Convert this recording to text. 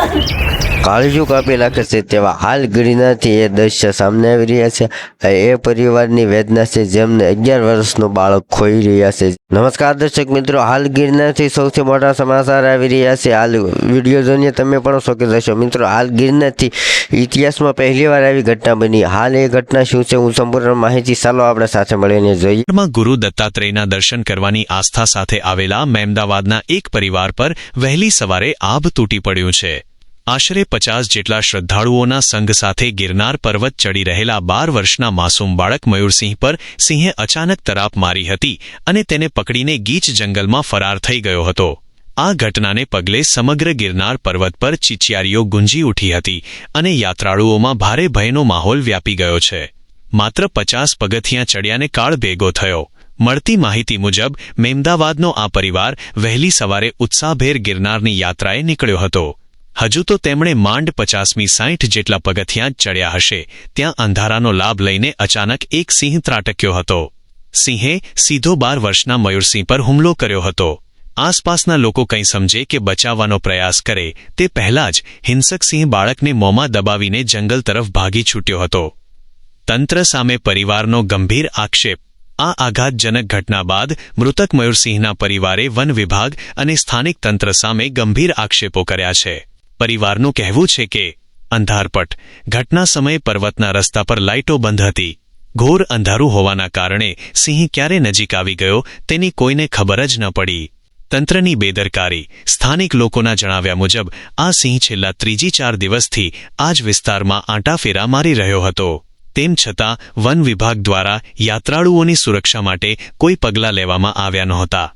કાળજું કાપી નાખે છે તેવા હાલ ગિરનારથી એ દ્રશ્ય સામે આવી રહ્યા છે। એ પરિવારની વેદના છે જેમને 11 વર્ષનું બાળક ખોઈ રહ્યા છે। નમસ્કાર દર્શક મિત્રો, હાલ ગિરનારથી સૌથી મોટા સમાચાર આવી રહ્યા છે। હાલ વિડીયો જોઈને તમે પણ શોકી જશો। મિત્રો, હાલ ગિરનારથી ઇતિહાસમાં પહેલીવાર આવી ઘટના બની। હાલ એ ઘટના શું છે, હું સંપૂર્ણ માહિતી ચાલો આપણે સાથે મળીને જોઈએ। ગુરુ દત્તાત્રેયના દર્શન કરવાની આસ્થા સાથે આવેલા મહેમદાવાદના એક પરિવાર પર વહેલી સવારે આભ તૂટી પડ્યું છે। આશરે 50 જેટલા શ્રદ્ધાળુઓના સંઘ સાથે ગિરનાર પર્વત ચડી રહેલા 12 વર્ષના માસૂમ બાળક મયુરસિંહ પર સિંહે અચાનક તરાપ મારી હતી અને તેને પકડીને ગીચ જંગલમાં ફરાર થઈ ગયો હતો। આ ઘટનાને પગલે સમગ્ર ગિરનાર પર્વત પર ચીચિયારીઓ ગુંજી ઉઠી હતી અને યાત્રાળુઓમાં ભારે ભયનો માહોલ વ્યાપી ગયો છે। માત્ર 50 પગથિયાં ચડ્યાને કાળ ભેગો થયો। મળતી માહિતી મુજબ મહેમદાવાદનો આ પરિવાર વહેલી સવારે ઉત્સાહભેર ગિરનારની યાત્રાએ નીકળ્યો હતો। હજુ તો તેમણે માંડ 50મી 60 જેટલા પગથિયાં ચડ્યા હશે ત્યાં અંધારાનો લાભ લઈને અચાનક એક સિંહ ત્રાટક્યો હતો। સિંહે સીધો 12 વર્ષના મયુરસિંહ પર હુમલો કર્યો હતો। આસપાસના લોકો કંઈ સમજે કે બચાવવાનો પ્રયાસ કરે તે પહેલાં જ હિંસક સિંહ બાળકને મોંમાં દબાવીને જંગલ તરફ ભાગી છૂટ્યો હતો। તંત્ર સામે પરિવારનો ગંભીર આક્ષેપ। આ આઘાતજનક ઘટના બાદ મૃતક મયુરસિંહના પરિવારે વન વિભાગ અને સ્થાનિક તંત્ર સામે ગંભીર આક્ષેપો કર્યા છે। પરિવારનું કહેવું છે કે અંધારપટ ઘટના સમયે પર્વતના રસ્તા પર લાઇટો બંધ હતી। ઘોર અંધારું હોવાના કારણે સિંહ ક્યારે નજીક આવી ગયો તેની કોઈને ખબર જ ન પડી। તંત્રની બેદરકારી। સ્થાનિક લોકોના જણાવ્યા મુજબ આ સિંહ છેલ્લા 3-4 દિવસથી આ જ વિસ્તારમાં આંટાફેરા મારી રહ્યો હતો। તેમ છતાં વન વિભાગ દ્વારા યાત્રાળુઓની સુરક્ષા માટે કોઈ પગલાં લેવામાં આવ્યા નહોતા।